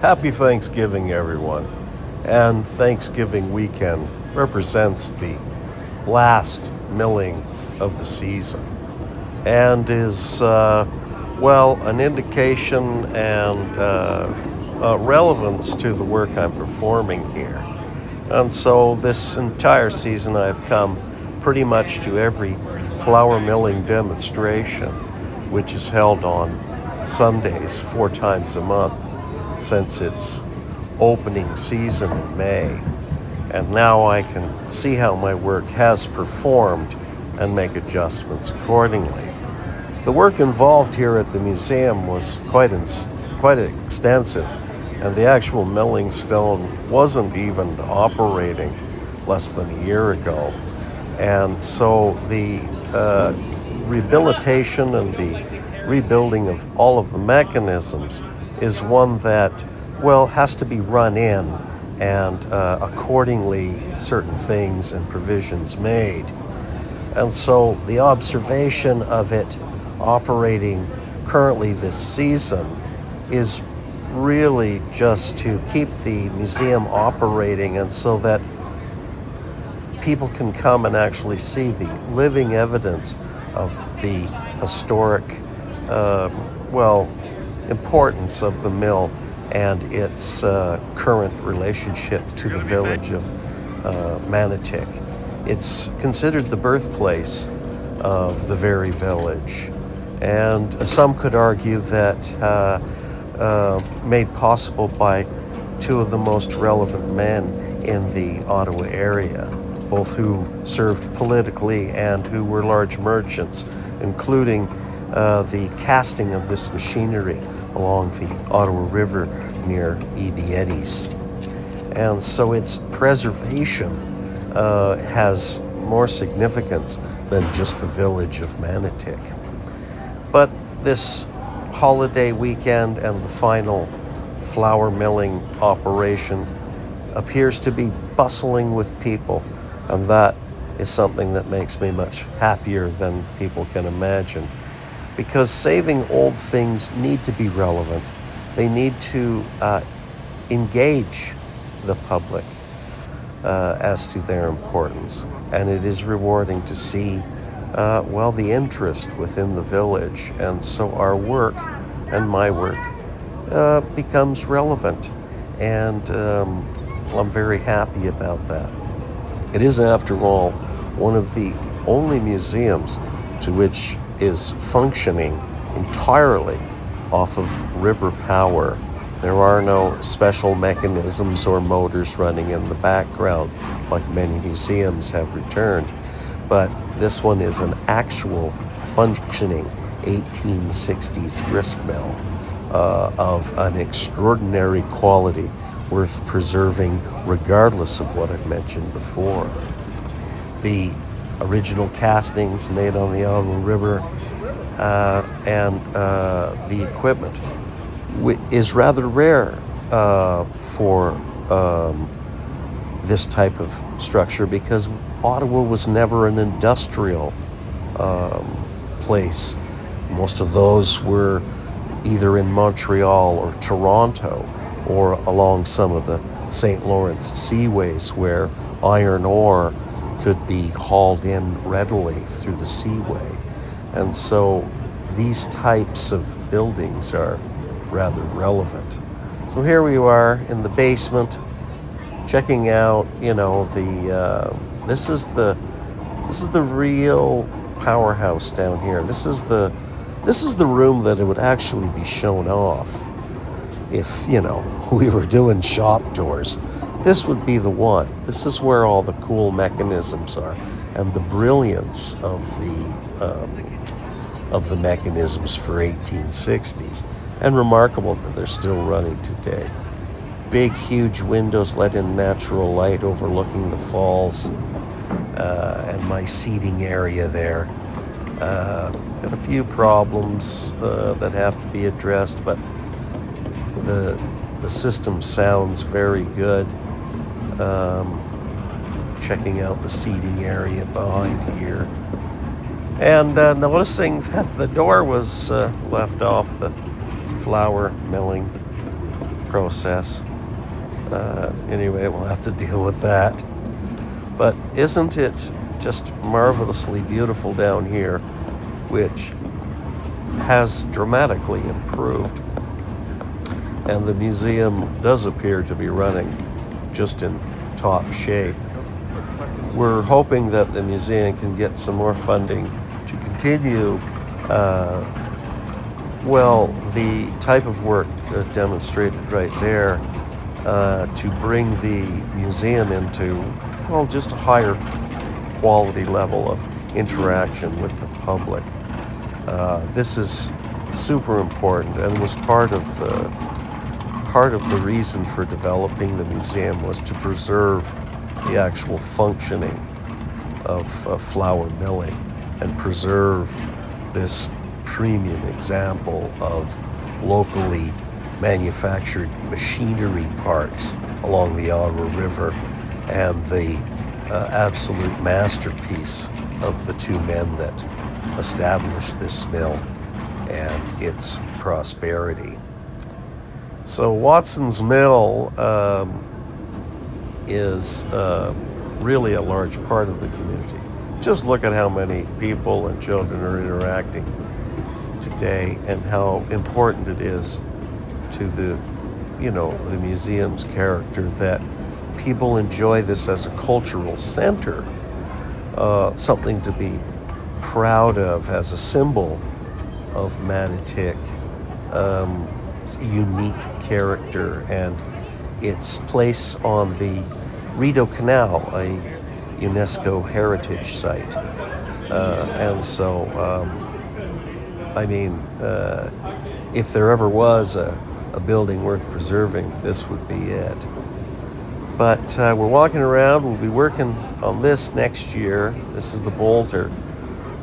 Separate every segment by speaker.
Speaker 1: Happy Thanksgiving, everyone. And Thanksgiving weekend represents the last milling of the season and is, an indication and relevance to the work I'm performing here. And so this entire season I've come pretty much to every flour milling demonstration, which is held on Sundays 4 times a month since its opening season in May. And now I can see how my work has performed and make adjustments accordingly. The work involved here at the museum was quite extensive, and the actual milling stone wasn't even operating less than a year ago. And so the rehabilitation and the rebuilding of all of the mechanisms is one that, has to be run in and accordingly certain things and provisions made. And so the observation of it operating currently this season is really just to keep the museum operating, and so that people can come and actually see the living evidence of the historic, importance of the mill and its current relationship to the village of Manotick. It's considered the birthplace of the very village, and some could argue that made possible by two of the most relevant men in the Ottawa area, both who served politically and who were large merchants, including the casting of this machinery along the Ottawa River near E.B. Eddy's. And so its preservation has more significance than just the village of Manotick. But this holiday weekend and the final flour milling operation appears to be bustling with people, and that is something that makes me much happier than people can imagine, because saving old things need to be relevant. They need to engage the public as to their importance, and it is rewarding to see the interest within the village, and so our work and my work becomes relevant, and I'm very happy about that. It is, after all, one of the only museums to which is functioning entirely off of river power. There are no special mechanisms or motors running in the background like many museums have returned, but this one is an actual functioning 1860s grist mill of an extraordinary quality, worth preserving regardless of what I've mentioned before. The original castings made on the Ottawa River and the equipment is rather rare for this type of structure, because Ottawa was never an industrial place. Most of those were either in Montreal or Toronto, or along some of the St. Lawrence seaways where iron ore could be hauled in readily through the seaway. And so these types of buildings are rather relevant. So here we are in the basement, checking out, this is the real powerhouse down here. This is the room that it would actually be shown off if, we were doing shop tours. This would be the one. This is where all the cool mechanisms are, and the brilliance of the mechanisms for 1860s, and remarkable that they're still running today. Big, huge windows let in natural light overlooking the falls, and my seating area there. Got a few problems that have to be addressed, but the system sounds very good. Checking out the seating area behind here, and noticing that the door was left off the flour milling process. Anyway, we'll have to deal with that. But isn't it just marvelously beautiful down here, which has dramatically improved? And the museum does appear to be running just in top shape. We're hoping that the museum can get some more funding to continue, the type of work demonstrated right there, to bring the museum into, just a higher quality level of interaction with the public. This is super important and was part of the reason for developing the museum was to preserve the actual functioning of flour milling and preserve this premium example of locally manufactured machinery parts along the Ottawa River and the absolute masterpiece of the two men that established this mill and its prosperity. So Watson's Mill is really a large part of the community. Just look at how many people and children are interacting today and how important it is to the museum's character that people enjoy this as a cultural center, something to be proud of as a symbol of Manotick, unique character and its place on the Rideau Canal, a UNESCO heritage site. If there ever was a building worth preserving, this would be it. But we're walking around. We'll be working on this next year. This is the bolter,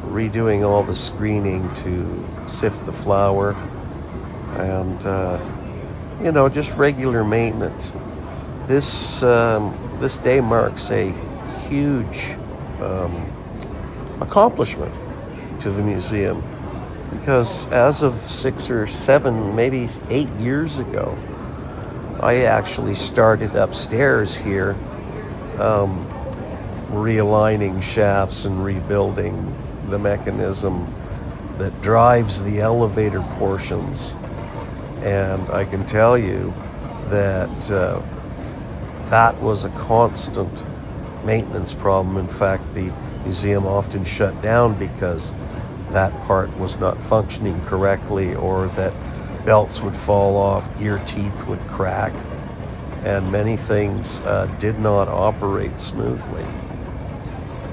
Speaker 1: redoing all the screening to sift the flour and, just regular maintenance. This day marks a huge accomplishment to the museum because as of 6 or 7, maybe 8 years ago, I actually started upstairs here, realigning shafts and rebuilding the mechanism that drives the elevator portions. And I can tell you that that was a constant maintenance problem. In fact, the museum often shut down because that part was not functioning correctly, or that belts would fall off, gear teeth would crack, and many things did not operate smoothly.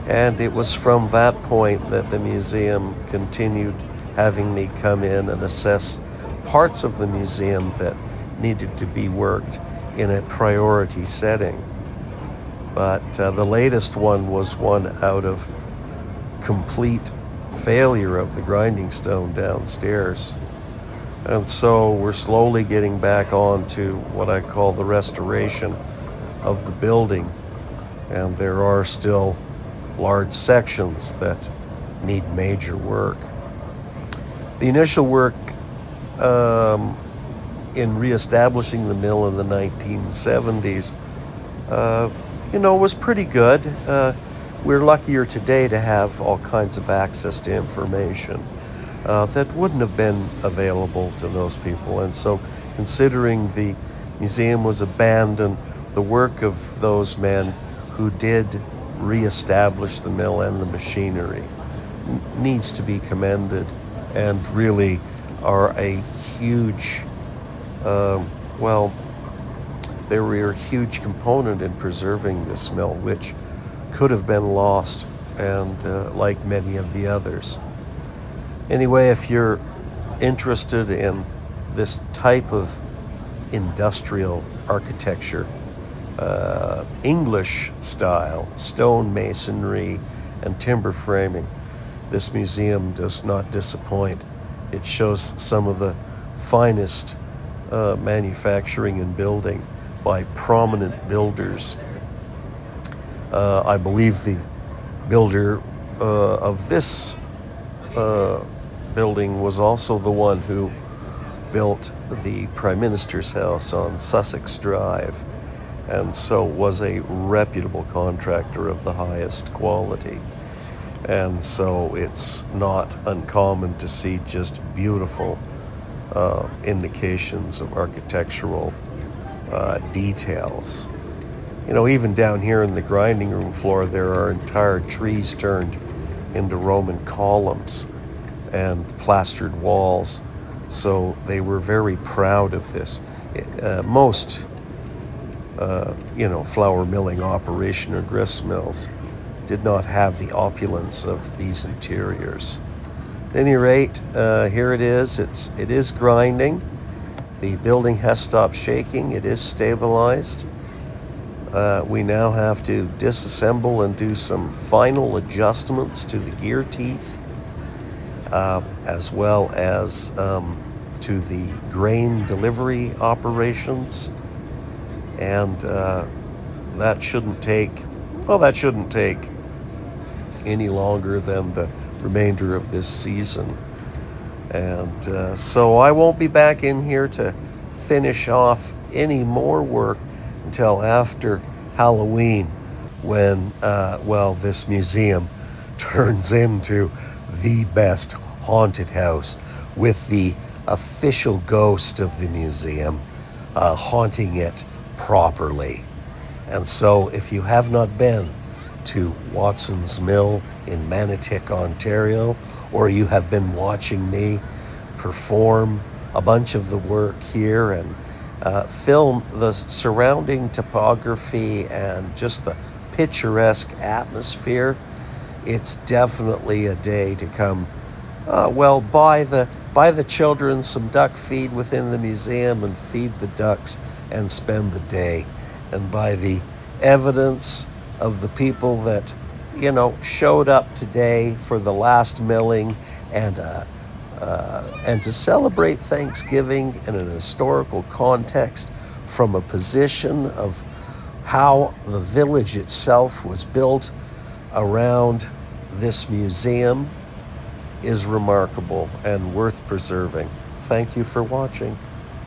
Speaker 1: And it was from that point that the museum continued having me come in and assess parts of the museum that needed to be worked in a priority setting. But the latest one was one out of complete failure of the grinding stone downstairs. And so we're slowly getting back on to what I call the restoration of the building. And there are still large sections that need major work. The initial work in reestablishing the mill in the 1970s, was pretty good. We're luckier today to have all kinds of access to information that wouldn't have been available to those people. And so, considering the museum was abandoned, the work of those men who did reestablish the mill and the machinery needs to be commended, and really are a huge, they were a huge component in preserving this mill, which could have been lost, and like many of the others. Anyway, if you're interested in this type of industrial architecture, English style, stone masonry, and timber framing, this museum does not disappoint. It shows some of the finest manufacturing and building by prominent builders. I believe the builder of this building was also the one who built the Prime Minister's house on Sussex Drive, and so was a reputable contractor of the highest quality. And so it's not uncommon to see just beautiful indications of architectural details. You know, even down here in the grinding room floor, there are entire trees turned into Roman columns and plastered walls. So they were very proud of this. Most, flour milling operation or grist mills did not have the opulence of these interiors. At any rate, here it is. It is grinding. The building has stopped shaking. It is stabilized. We now have to disassemble and do some final adjustments to the gear teeth, as well as to the grain delivery operations. And that shouldn't take any longer than the remainder of this season. And so I won't be back in here to finish off any more work until after Halloween, when, this museum turns into the best haunted house, with the official ghost of the museum haunting it properly. And so if you have not been to Watson's Mill in Manotick, Ontario, or you have been watching me perform a bunch of the work here and film the surrounding topography and just the picturesque atmosphere, it's definitely a day to come. Buy the children some duck feed within the museum and feed the ducks and spend the day. And by the evidence of the people that, showed up today for the last milling and to celebrate Thanksgiving in an historical context from a position of how the village itself was built around this museum, is remarkable and worth preserving. Thank you for watching.